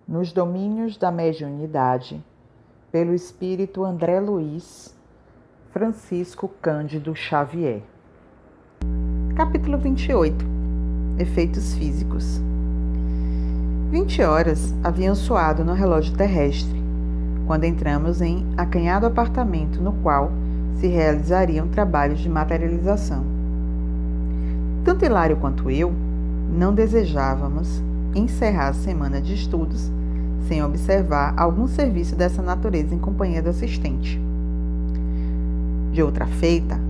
nos domínios da mediunidade, pelo espírito André Luiz Francisco Cândido Xavier. Capítulo 28. Efeitos físicos. 20 horas haviam soado no relógio terrestre, quando entramos em acanhado apartamento no qual se realizariam trabalhos de materialização. Tanto Hilário quanto eu não desejávamos encerrar a semana de estudos sem observar algum serviço dessa natureza em companhia do assistente. De outra feita,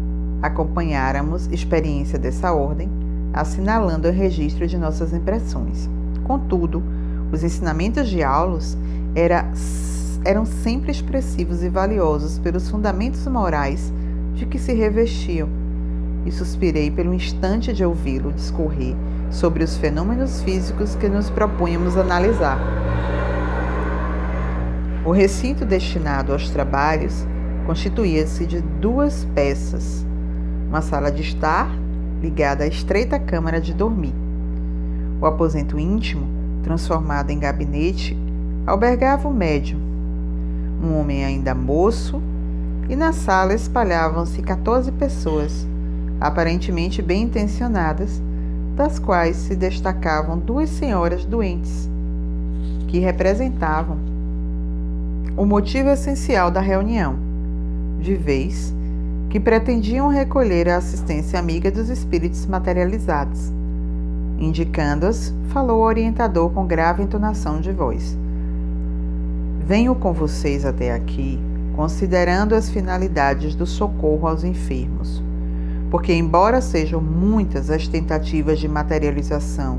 acompanháramos experiência dessa ordem, assinalando o registro de nossas impressões. Contudo, os ensinamentos de Aulus eram sempre expressivos e valiosos pelos fundamentos morais de que se revestiam, e suspirei pelo instante de ouvi-lo discorrer sobre os fenômenos físicos que nos propunhamos analisar. O recinto destinado aos trabalhos constituía-se de 2 peças, uma sala de estar ligada à estreita câmara de dormir. O aposento íntimo, transformado em gabinete, albergava o médium, um homem ainda moço, e na sala espalhavam-se 14 pessoas, aparentemente bem intencionadas, das quais se destacavam 2 senhoras doentes, que representavam o motivo essencial da reunião, de vez que pretendiam recolher a assistência amiga dos espíritos materializados. Indicando-as, falou o orientador com grave entonação de voz. Venho com vocês até aqui, considerando as finalidades do socorro aos enfermos, porque, embora sejam muitas as tentativas de materialização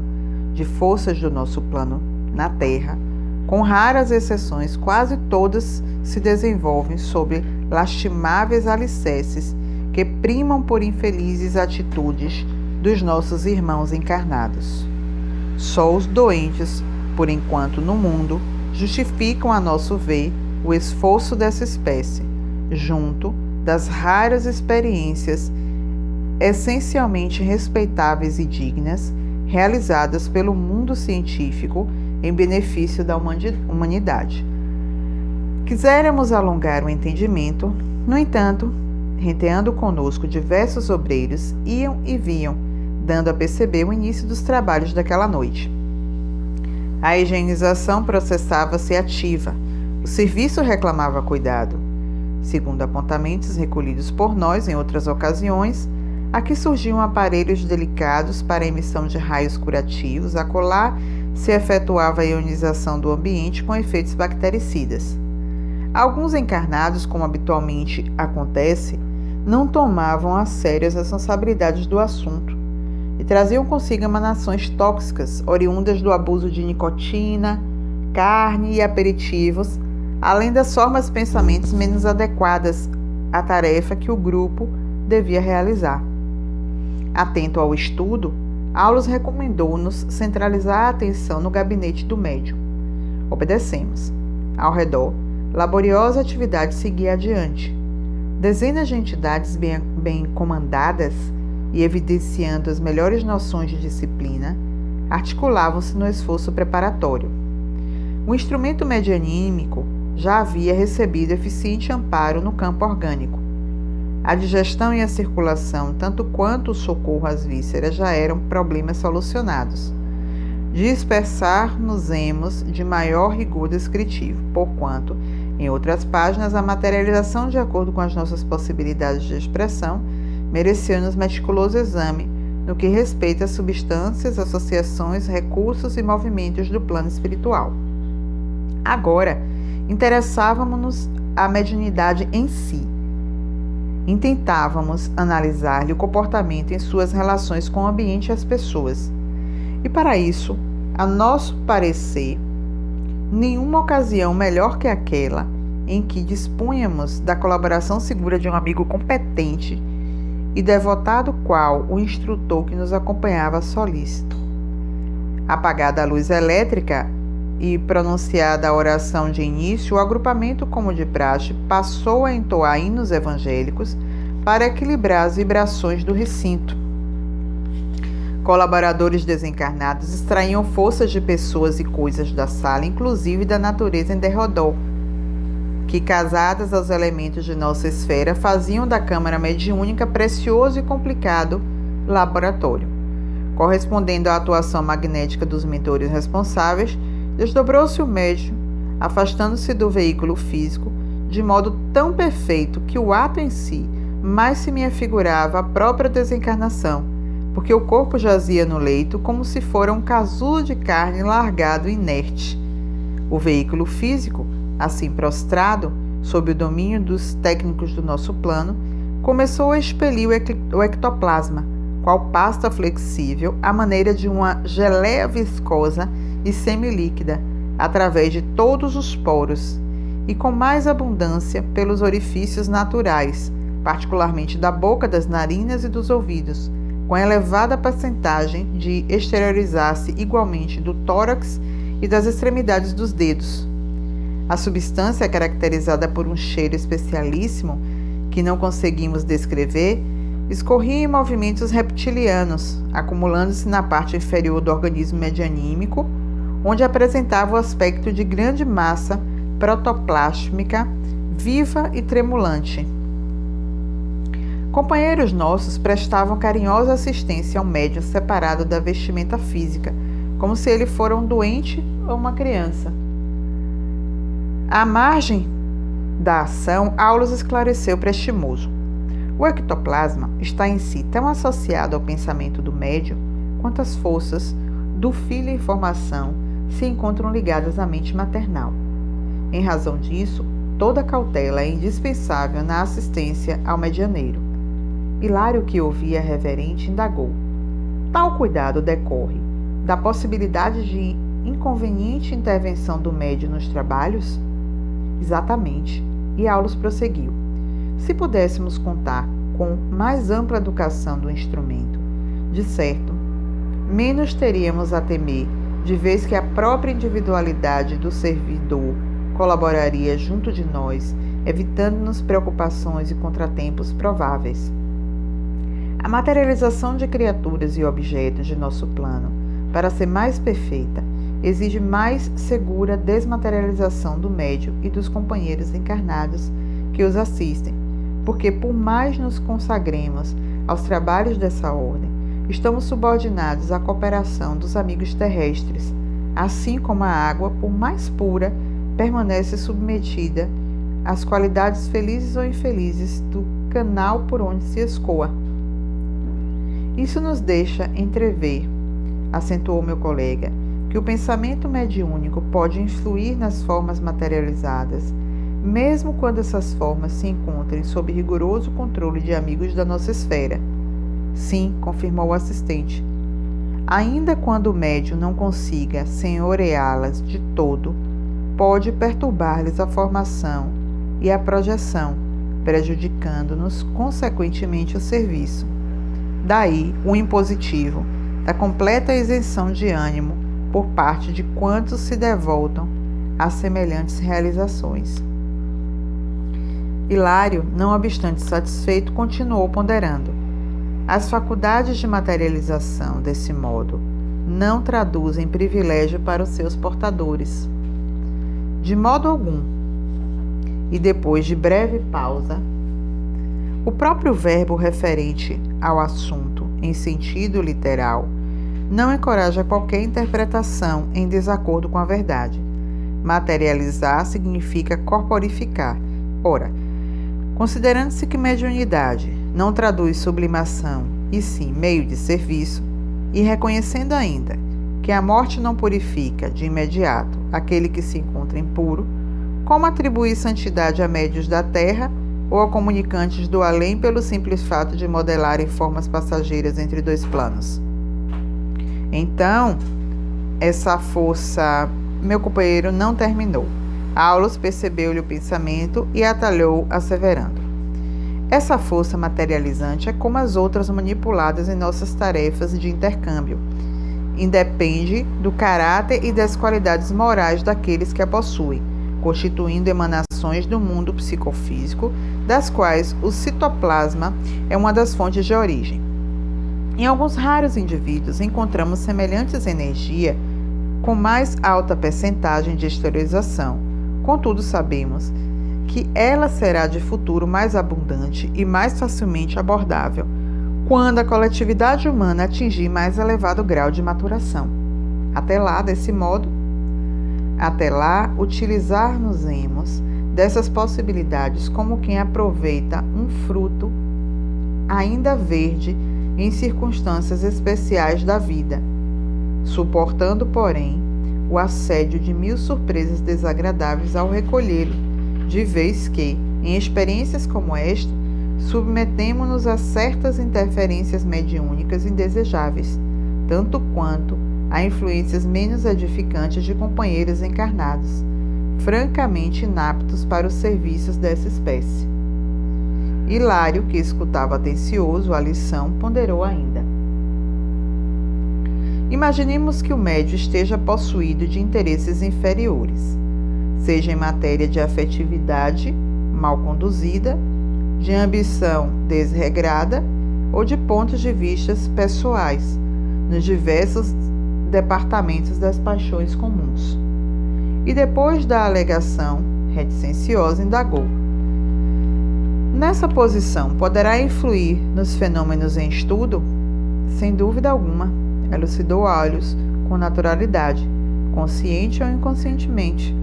de forças do nosso plano na Terra, com raras exceções, quase todas se desenvolvem sob lastimáveis alicerces que primam por infelizes atitudes dos nossos irmãos encarnados. Só os doentes, por enquanto no mundo, justificam, a nosso ver, o esforço dessa espécie, junto das raras experiências essencialmente respeitáveis e dignas, realizadas pelo mundo científico em benefício da humanidade. Quiséramos alongar o entendimento, no entanto, renteando conosco diversos obreiros, iam e vinham, dando a perceber o início dos trabalhos daquela noite. A higienização processava-se ativa, o serviço reclamava cuidado. Segundo apontamentos recolhidos por nós em outras ocasiões, aqui surgiam aparelhos delicados para a emissão de raios curativos, acolá se efetuava a ionização do ambiente com efeitos bactericidas. Alguns encarnados, como habitualmente acontece, não tomavam a sério as responsabilidades do assunto e traziam consigo emanações tóxicas oriundas do abuso de nicotina, carne e aperitivos, além das formas de pensamentos menos adequadas à tarefa que o grupo devia realizar. Atento ao estudo, Aulus recomendou-nos centralizar a atenção no gabinete do médium. Obedecemos. Ao redor, laboriosa atividade seguia adiante. Dezenas de entidades bem comandadas e evidenciando as melhores noções de disciplina, articulavam-se no esforço preparatório. O instrumento medianímico já havia recebido eficiente amparo no campo orgânico. A digestão e a circulação, tanto quanto o socorro às vísceras, já eram problemas solucionados. Dispersar-nos-emos de maior rigor descritivo, porquanto, em outras páginas, a materialização de acordo com as nossas possibilidades de expressão mereceu-nos meticuloso exame no que respeita às substâncias, associações, recursos e movimentos do plano espiritual. Agora, interessávamos-nos a mediunidade em si. Intentávamos analisar-lhe o comportamento em suas relações com o ambiente e as pessoas. E para isso, a nosso parecer, nenhuma ocasião melhor que aquela em que dispunhamos da colaboração segura de um amigo competente e devotado qual o instrutor que nos acompanhava solícito. Apagada a luz elétrica e pronunciada a oração de início, o agrupamento, como de praxe, passou a entoar hinos evangélicos para equilibrar as vibrações do recinto. Colaboradores desencarnados extraíam forças de pessoas e coisas da sala, inclusive da natureza em derredor, que, casadas aos elementos de nossa esfera, faziam da câmara mediúnica precioso e complicado laboratório. Correspondendo à atuação magnética dos mentores responsáveis, desdobrou-se o médium, afastando-se do veículo físico, de modo tão perfeito que o ato em si mais se me afigurava a própria desencarnação, porque o corpo jazia no leito como se fora um casulo de carne largado inerte. O veículo físico, assim prostrado, sob o domínio dos técnicos do nosso plano, começou a expelir o ectoplasma, qual pasta flexível, à maneira de uma geleia viscosa e semilíquida, através de todos os poros, e com mais abundância pelos orifícios naturais, particularmente da boca, das narinas e dos ouvidos, com elevada percentagem de exteriorizar-se igualmente do tórax e das extremidades dos dedos. A substância, caracterizada por um cheiro especialíssimo, que não conseguimos descrever, escorria em movimentos reptilianos, acumulando-se na parte inferior do organismo medianímico, onde apresentava o aspecto de grande massa protoplásmica, viva e tremulante. Companheiros nossos prestavam carinhosa assistência ao médium separado da vestimenta física, como se ele fora um doente ou uma criança. À margem da ação, Aulus esclareceu prestimoso. O ectoplasma está em si tão associado ao pensamento do médium quanto as forças do filho em formação se encontram ligadas à mente maternal. Em razão disso, toda cautela é indispensável na assistência ao medianeiro. Hilário, que ouvia reverente, indagou. Tal cuidado decorre da possibilidade de inconveniente intervenção do médium nos trabalhos? Exatamente. E Aulus prosseguiu. Se pudéssemos contar com mais ampla educação do instrumento, de certo, menos teríamos a temer, de vez que a própria individualidade do servidor colaboraria junto de nós, evitando-nos preocupações e contratempos prováveis. A materialização de criaturas e objetos de nosso plano, para ser mais perfeita, exige mais segura desmaterialização do médium e dos companheiros encarnados que os assistem, porque por mais nos consagremos aos trabalhos dessa ordem, estamos subordinados à cooperação dos amigos terrestres, assim como a água, por mais pura, permanece submetida às qualidades felizes ou infelizes do canal por onde se escoa. Isso nos deixa entrever, acentuou meu colega, que o pensamento mediúnico pode influir nas formas materializadas, mesmo quando essas formas se encontrem sob rigoroso controle de amigos da nossa esfera. Sim, confirmou o assistente. Ainda quando o médium não consiga senhoreá-las de todo, pode perturbar-lhes a formação e a projeção, prejudicando-nos consequentemente o serviço. Daí o impositivo da completa isenção de ânimo por parte de quantos se devotam a semelhantes realizações. Hilário, não obstante satisfeito, continuou ponderando. As faculdades de materialização, desse modo, não traduzem privilégio para os seus portadores. De modo algum. E depois de breve pausa, o próprio verbo referente ao assunto, em sentido literal, não encoraja qualquer interpretação em desacordo com a verdade. Materializar significa corporificar. Ora, considerando-se que mediunidade não traduz sublimação, e sim meio de serviço, e reconhecendo ainda que a morte não purifica de imediato aquele que se encontra impuro, como atribuir santidade a médios da terra ou a comunicantes do além pelo simples fato de modelarem formas passageiras entre dois planos? Então, essa força, meu companheiro não terminou. Aulus percebeu-lhe o pensamento e atalhou, asseverando: essa força materializante é como as outras manipuladas em nossas tarefas de intercâmbio. Independe do caráter e das qualidades morais daqueles que a possuem, constituindo emanações do mundo psicofísico, das quais o citoplasma é uma das fontes de origem. Em alguns raros indivíduos, encontramos semelhantes energia com mais alta percentagem de exteriorização. Contudo, sabemos que ela será de futuro mais abundante e mais facilmente abordável quando a coletividade humana atingir mais elevado grau de maturação. Até lá, utilizar-nos-emos dessas possibilidades como quem aproveita um fruto ainda verde em circunstâncias especiais da vida, suportando, porém, o assédio de 1000 surpresas desagradáveis ao recolhê-lo, de vez que, em experiências como esta, submetemo-nos a certas interferências mediúnicas indesejáveis, tanto quanto a influências menos edificantes de companheiros encarnados, francamente inaptos para os serviços dessa espécie. Hilário, que escutava atencioso a lição, ponderou ainda. Imaginemos que o médio esteja possuído de interesses inferiores, seja em matéria de afetividade mal conduzida, de ambição desregrada ou de pontos de vista pessoais, nos diversos departamentos das paixões comuns. E depois da alegação reticenciosa, indagou: nessa posição, poderá influir nos fenômenos em estudo? Sem dúvida alguma, elucidou Aulus com naturalidade, consciente ou inconscientemente.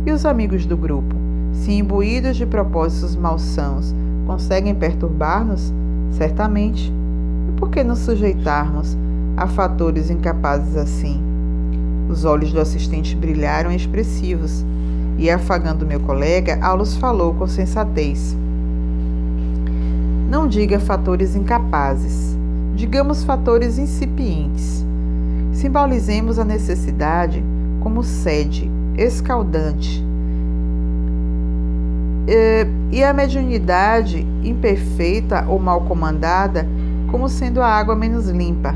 E os amigos do grupo, se imbuídos de propósitos malsãos, conseguem perturbar-nos? Certamente. E por que nos sujeitarmos a fatores incapazes assim? Os olhos do assistente brilharam expressivos, e, afagando meu colega, Aulus falou com sensatez. Não diga fatores incapazes, digamos fatores incipientes. Simbolizemos a necessidade como sede escaldante e a mediunidade imperfeita ou mal comandada como sendo a água menos limpa.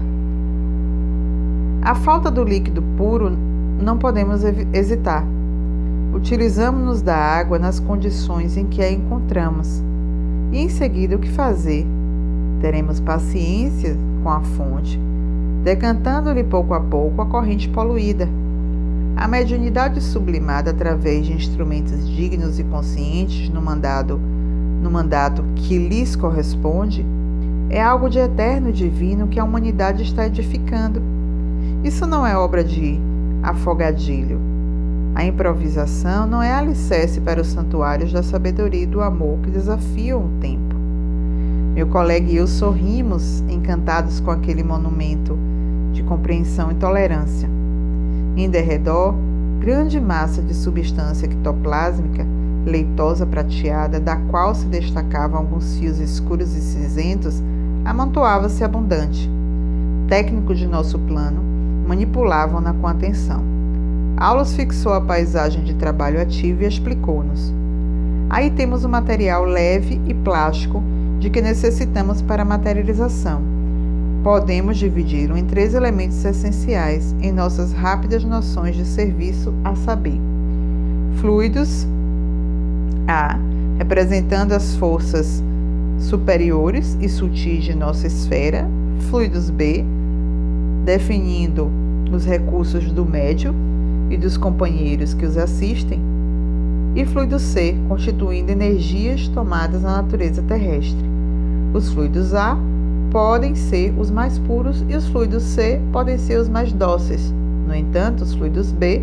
A falta do líquido puro não podemos hesitar. Utilizamos-nos da água nas condições em que a encontramos. E em seguida, o que fazer? Teremos paciência com a fonte, decantando-lhe pouco a pouco a corrente poluída. A mediunidade sublimada através de instrumentos dignos e conscientes no mandato que lhes corresponde é algo de eterno e divino que a humanidade está edificando. Isso não é obra de afogadilho. A improvisação não é alicerce para os santuários da sabedoria e do amor que desafiam o tempo. Meu colega e eu sorrimos, encantados com aquele monumento de compreensão e tolerância. Em derredor, grande massa de substância ectoplásmica, leitosa prateada, da qual se destacavam alguns fios escuros e cinzentos, amontoava-se abundante. Técnicos de nosso plano manipulavam-na com atenção. Aulus fixou a paisagem de trabalho ativo e explicou-nos. Aí temos o material leve e plástico de que necessitamos para a materialização. Podemos dividi-lo em 3 elementos essenciais em nossas rápidas noções de serviço, a saber: fluidos A, representando as forças superiores e sutis de nossa esfera; fluidos B, definindo os recursos do médio e dos companheiros que os assistem; e fluido C, constituindo energias tomadas na natureza terrestre. Os fluidos A podem ser os mais puros e os fluidos C podem ser os mais dóceis. No entanto, os fluidos B,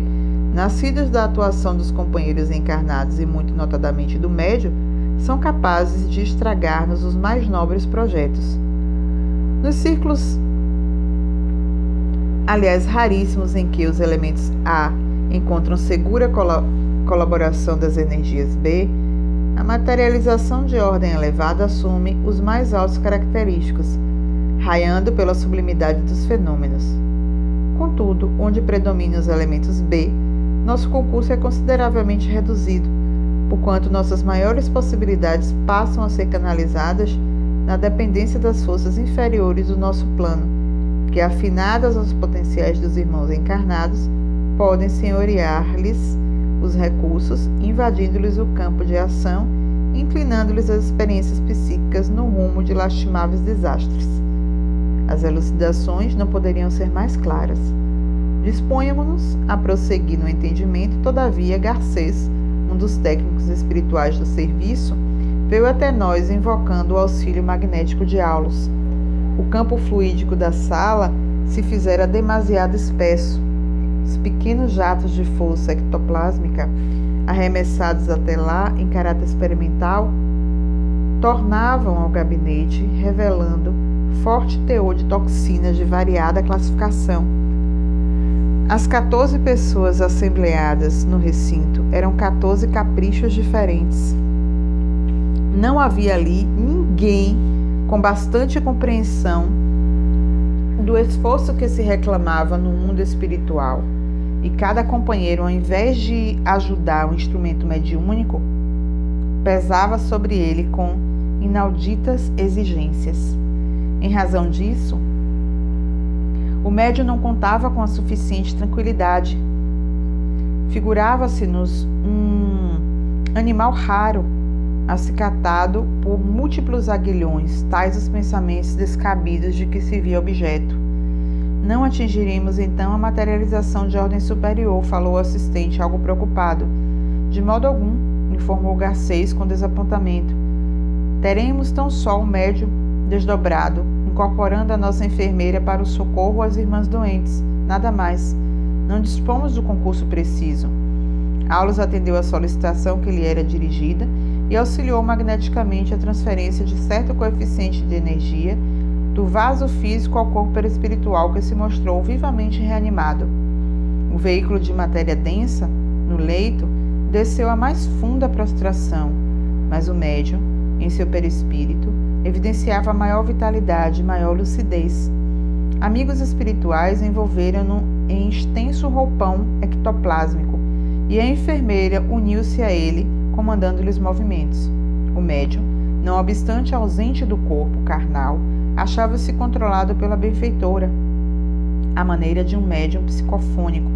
nascidos da atuação dos companheiros encarnados e muito notadamente do médio, são capazes de estragar-nos os mais nobres projetos. Nos círculos, aliás, raríssimos, em que os elementos A encontram segura colaboração das energias B, a materialização de ordem elevada assume os mais altos característicos, raiando pela sublimidade dos fenômenos. Contudo, onde predominam os elementos B, nosso concurso é consideravelmente reduzido, porquanto nossas maiores possibilidades passam a ser canalizadas na dependência das forças inferiores do nosso plano, que, afinadas aos potenciais dos irmãos encarnados, podem senhorear-lhes os recursos, invadindo-lhes o campo de ação, inclinando-lhes as experiências psíquicas no rumo de lastimáveis desastres. As elucidações não poderiam ser mais claras. Dispunhamos-nos a prosseguir no entendimento, todavia Garcês, um dos técnicos espirituais do serviço, veio até nós invocando o auxílio magnético de Aulus. O campo fluídico da sala se fizera demasiado espesso. Os pequenos jatos de força ectoplásmica, arremessados até lá em caráter experimental, tornavam ao gabinete, revelando forte teor de toxinas de variada classificação. As 14 pessoas assembleadas no recinto eram 14 caprichos diferentes. Não havia ali ninguém com bastante compreensão do esforço que se reclamava no mundo espiritual, e cada companheiro, ao invés de ajudar o instrumento mediúnico, pesava sobre ele com inauditas exigências. Em razão disso, o médium não contava com a suficiente tranquilidade. Figurava-se-nos um animal raro, acicatado por múltiplos aguilhões, tais os pensamentos descabidos de que se via objeto. Não atingiremos então a materialização de ordem superior, falou o assistente, algo preocupado. De modo algum, informou Garcês com desapontamento. Teremos tão só o médium desdobrado, incorporando a nossa enfermeira para o socorro às irmãs doentes. Nada mais. Não dispomos do concurso preciso. Aulus atendeu à solicitação que lhe era dirigida e auxiliou magneticamente a transferência de certo coeficiente de energia do vaso físico ao corpo perispiritual, que se mostrou vivamente reanimado. O veículo de matéria densa, no leito, desceu à mais funda prostração, mas o médium, em seu perispírito, evidenciava maior vitalidade e maior lucidez. Amigos espirituais envolveram-no em extenso roupão ectoplásmico, e a enfermeira uniu-se a ele, comandando-lhe os movimentos. O médium, não obstante ausente do corpo carnal, achava-se controlado pela benfeitora, à maneira de um médium psicofônico,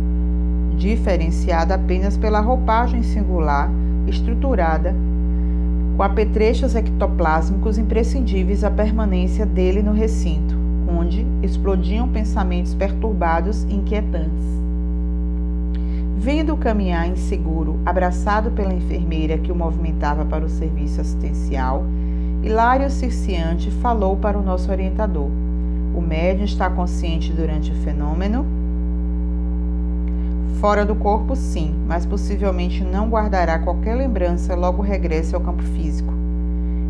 diferenciado apenas pela roupagem singular, estruturada, com apetrechos ectoplásmicos imprescindíveis à permanência dele no recinto, onde explodiam pensamentos perturbados e inquietantes. Vendo-o caminhar inseguro, abraçado pela enfermeira que o movimentava para o serviço assistencial, Hilário Circiante falou para o nosso orientador. O médium está consciente durante o fenômeno? Fora do corpo, sim, mas possivelmente não guardará qualquer lembrança logo regresse ao campo físico.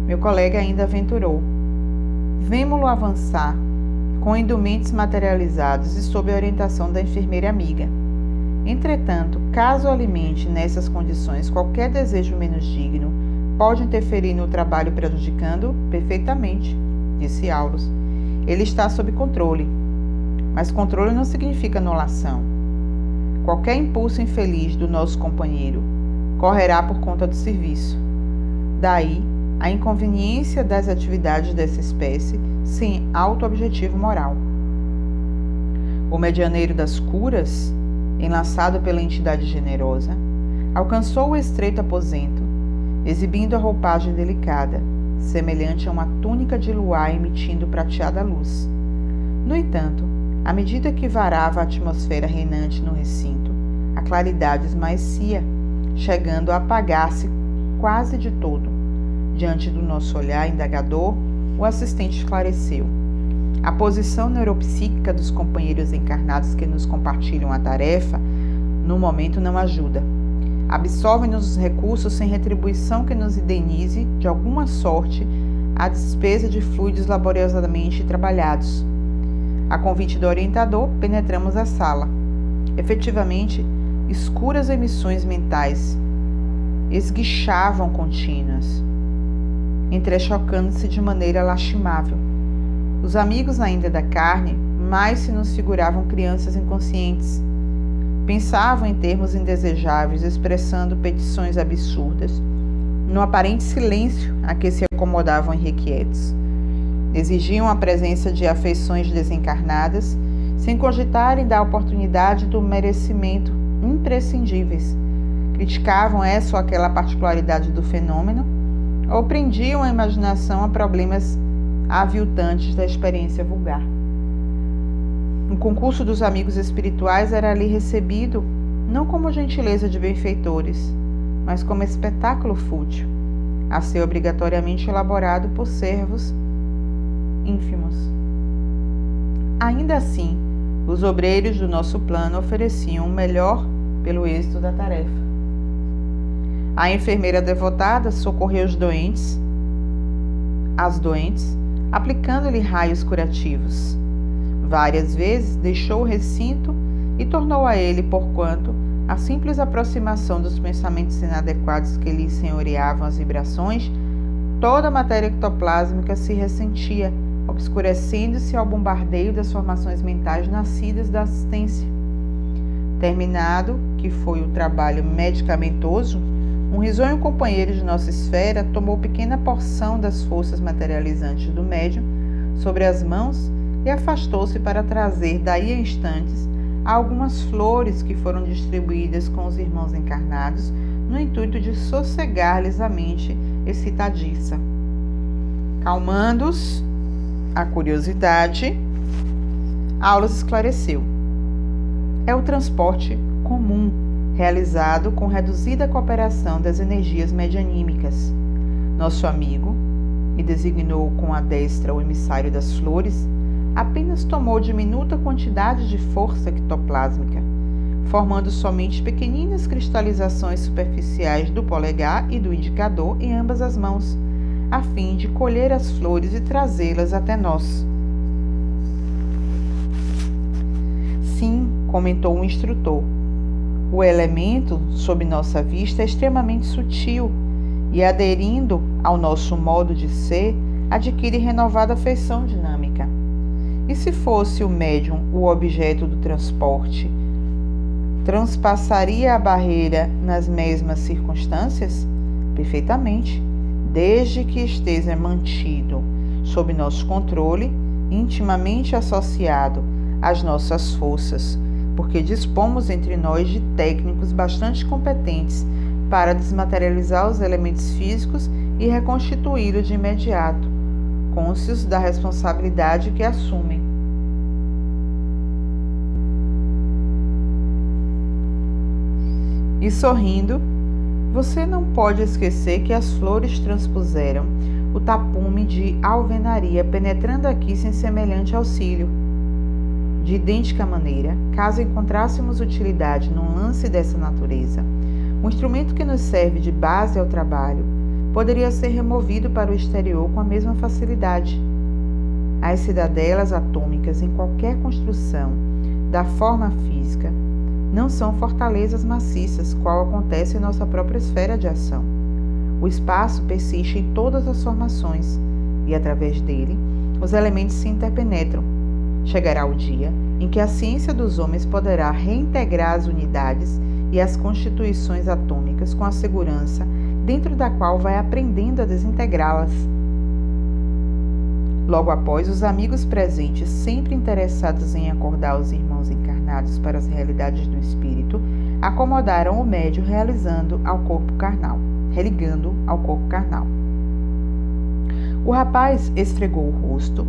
Meu colega ainda aventurou. Vemo-lo avançar, com indumentos materializados e sob a orientação da enfermeira amiga. Entretanto, caso alimente nessas condições qualquer desejo menos digno, pode interferir no trabalho prejudicando perfeitamente, disse Aulus. Ele está sob controle, mas controle não significa anulação. Qualquer impulso infeliz do nosso companheiro correrá por conta do serviço. Daí a inconveniência das atividades dessa espécie sem auto-objetivo moral. O medianeiro das curas, enlaçado pela entidade generosa, alcançou o estreito aposento, exibindo a roupagem delicada, semelhante a uma túnica de luar emitindo prateada luz. No entanto, à medida que varava a atmosfera reinante no recinto, a claridade esmaecia, chegando a apagar-se quase de todo. Diante do nosso olhar indagador, o assistente esclareceu. A posição neuropsíquica dos companheiros encarnados que nos compartilham a tarefa, no momento não ajuda. Absorvem-nos os recursos sem retribuição que nos indenize, de alguma sorte, a despesa de fluidos laboriosamente trabalhados. A convite do orientador, penetramos a sala. Efetivamente, escuras emissões mentais esguichavam contínuas, entrechocando-se de maneira lastimável. Os amigos ainda da carne mais se nos figuravam crianças inconscientes. Pensavam em termos indesejáveis, expressando petições absurdas, no aparente silêncio a que se acomodavam irrequietos. Exigiam a presença de afeições desencarnadas, sem cogitarem da oportunidade do merecimento imprescindíveis. Criticavam essa ou aquela particularidade do fenômeno, ou prendiam a imaginação a problemas aviltantes da experiência vulgar. O concurso dos amigos espirituais era ali recebido não como gentileza de benfeitores, mas como espetáculo fútil, a ser obrigatoriamente elaborado por servos ínfimos. Ainda assim, os obreiros do nosso plano ofereciam o melhor pelo êxito da tarefa. A enfermeira devotada socorreu as doentes, aplicando-lhe raios curativos. Várias vezes deixou o recinto e tornou a ele, porquanto a simples aproximação dos pensamentos inadequados que lhe senhoreavam as vibrações, toda a matéria ectoplásmica se ressentia, obscurecendo-se ao bombardeio das formações mentais nascidas da assistência. Terminado, que foi o trabalho medicamentoso, um risonho companheiro de nossa esfera tomou pequena porção das forças materializantes do médium sobre as mãos e afastou-se para trazer daí a instantes algumas flores que foram distribuídas com os irmãos encarnados no intuito de sossegar-lhes a mente excitadiça. Calmando-os a curiosidade, Aulas esclareceu. É o transporte comum, realizado com reduzida cooperação das energias medianímicas. Nosso amigo, e designou com a destra o emissário das flores, apenas tomou diminuta quantidade de força ectoplásmica, formando somente pequeninas cristalizações superficiais do polegar e do indicador em ambas as mãos, a fim de colher as flores e trazê-las até nós. Sim, comentou o instrutor, o elemento sob nossa vista é extremamente sutil e, aderindo ao nosso modo de ser, adquire renovada feição dinâmica. E se fosse o médium o objeto do transporte, transpassaria a barreira nas mesmas circunstâncias? Perfeitamente, desde que esteja mantido sob nosso controle, intimamente associado às nossas forças, porque dispomos entre nós de técnicos bastante competentes para desmaterializar os elementos físicos e reconstituí-los de imediato, cônscios da responsabilidade que assumem. E sorrindo, você não pode esquecer que as flores transpuseram o tapume de alvenaria, penetrando aqui sem semelhante auxílio. De idêntica maneira, caso encontrássemos utilidade num lance dessa natureza, o instrumento que nos serve de base ao trabalho poderia ser removido para o exterior com a mesma facilidade. As cidadelas atômicas em qualquer construção da forma física não são fortalezas maciças, qual acontece em nossa própria esfera de ação. O espaço persiste em todas as formações e, através dele, os elementos se interpenetram. Chegará o dia em que a ciência dos homens poderá reintegrar as unidades e as constituições atômicas com a segurança dentro da qual vai aprendendo a desintegrá-las. Logo após, os amigos presentes, sempre interessados em acordar os irmãos encarnados para as realidades do espírito, acomodaram o médium religando ao corpo carnal. O rapaz esfregou o rosto,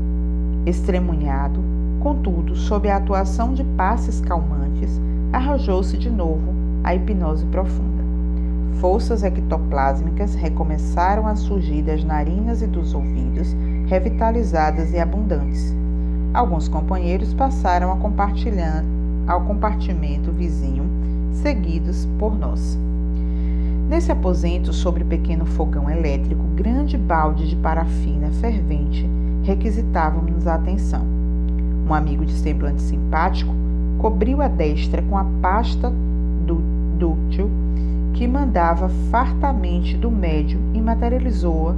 estremunhado, contudo, sob a atuação de passes calmantes, arrojou-se de novo à hipnose profunda. Forças ectoplásmicas recomeçaram a surgir das narinas e dos ouvidos, revitalizadas e abundantes. Alguns companheiros passaram ao compartimento vizinho, seguidos por nós. Nesse aposento, sobre pequeno fogão elétrico, grande balde de parafina fervente requisitávamos a atenção. Um amigo de semblante simpático cobriu a destra com a pasta dúctil que mandava fartamente do médio e materializou-a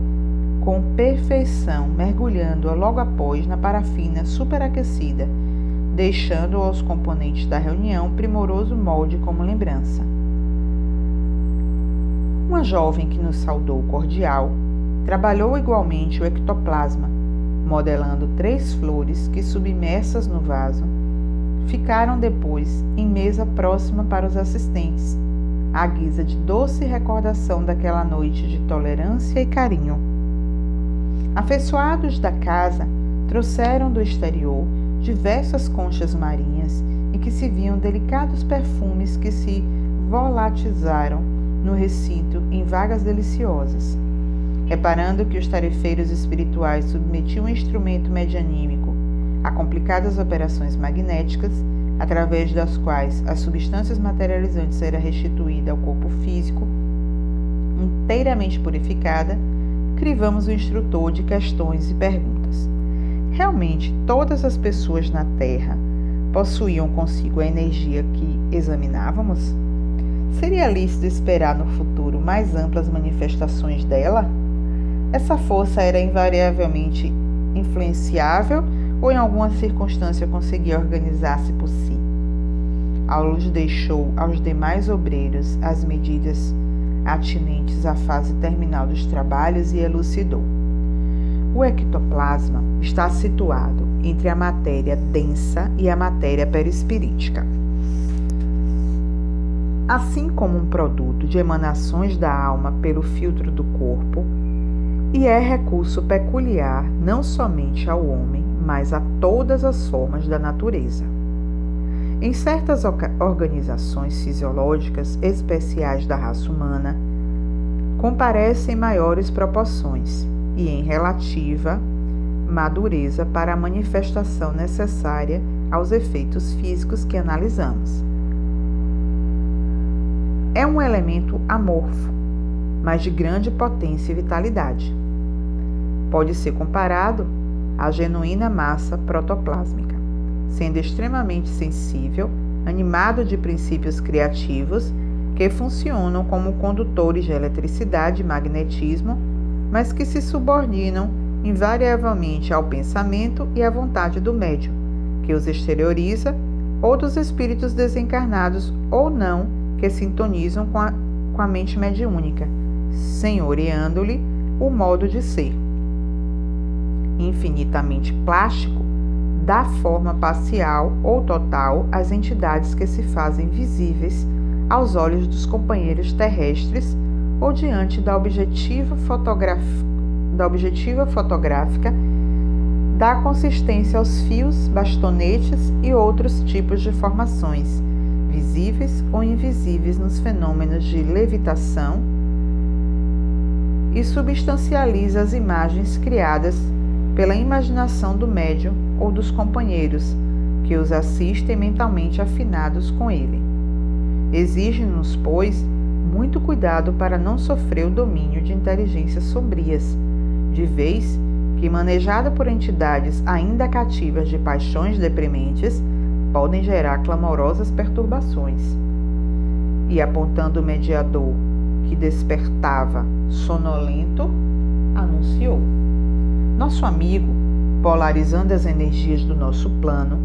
com perfeição, mergulhando-a logo após na parafina superaquecida, deixando aos componentes da reunião primoroso molde como lembrança. Uma jovem que nos saudou cordial trabalhou igualmente o ectoplasma, modelando 3 flores que, submersas no vaso, ficaram depois em mesa próxima para os assistentes, à guisa de doce recordação daquela noite de tolerância e carinho. Afeiçoados da casa, trouxeram do exterior diversas conchas marinhas em que se viam delicados perfumes que se volatizaram no recinto em vagas deliciosas. Reparando que os tarefeiros espirituais submetiam o instrumento medianímico a complicadas operações magnéticas, através das quais as substâncias materializantes eram restituídas ao corpo físico, inteiramente purificada, crivamos o instrutor de questões e perguntas. Realmente, todas as pessoas na Terra possuíam consigo a energia que examinávamos? Seria lícito esperar no futuro mais amplas manifestações dela? Essa força era invariavelmente influenciável ou em alguma circunstância conseguia organizar-se por si? Aulus deixou aos demais obreiros as medidas atinentes à fase terminal dos trabalhos e elucidou. O ectoplasma está situado entre a matéria densa e a matéria perispirítica. Assim como um produto de emanações da alma pelo filtro do corpo, e é recurso peculiar não somente ao homem, mas a todas as formas da natureza. Em certas organizações fisiológicas especiais da raça humana, comparecem maiores proporções e em relativa madureza para a manifestação necessária aos efeitos físicos que analisamos. É um elemento amorfo, mas de grande potência e vitalidade. Pode ser comparado à genuína massa protoplásmica, sendo extremamente sensível, animado de princípios criativos que funcionam como condutores de eletricidade e magnetismo, mas que se subordinam invariavelmente ao pensamento e à vontade do médium, que os exterioriza, ou dos espíritos desencarnados ou não, que sintonizam com a mente mediúnica, senhoreando-lhe o modo de ser. Infinitamente plástico, dá forma parcial ou total às entidades que se fazem visíveis aos olhos dos companheiros terrestres ou diante da objetiva fotográfica, dá consistência aos fios, bastonetes e outros tipos de formações, visíveis ou invisíveis nos fenômenos de levitação, e substancializa as imagens criadas pela imaginação do médium ou dos companheiros que os assistem mentalmente afinados com ele. Exige-nos, pois, muito cuidado para não sofrer o domínio de inteligências sombrias, de vez que, manejada por entidades ainda cativas de paixões deprimentes, podem gerar clamorosas perturbações. E apontando o mediador, que despertava sonolento, anunciou: nosso amigo, polarizando as energias do nosso plano,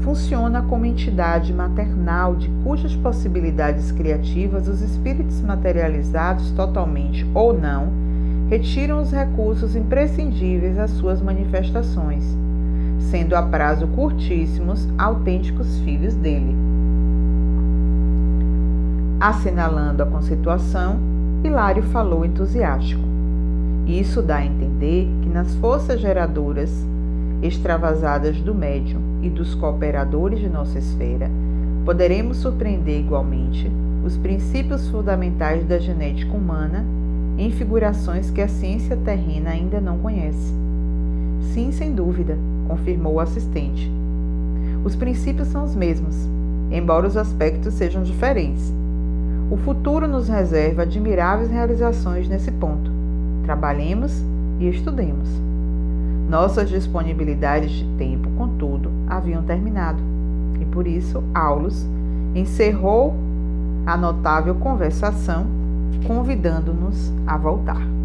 funciona como entidade maternal de cujas possibilidades criativas os espíritos materializados totalmente ou não retiram os recursos imprescindíveis às suas manifestações, sendo a prazo curtíssimos autênticos filhos dele. Assinalando a conceituação, Hilário falou entusiástico. Isso dá a entender que nas forças geradoras extravasadas do médium e dos cooperadores de nossa esfera, poderemos surpreender igualmente os princípios fundamentais da genética humana em figurações que a ciência terrena ainda não conhece. Sim, sem dúvida, confirmou o assistente. Os princípios são os mesmos, embora os aspectos sejam diferentes. O futuro nos reserva admiráveis realizações nesse ponto. Trabalhemos e estudemos. Nossas disponibilidades de tempo, contudo, haviam terminado, e por isso Aulus encerrou a notável conversação, convidando-nos a voltar.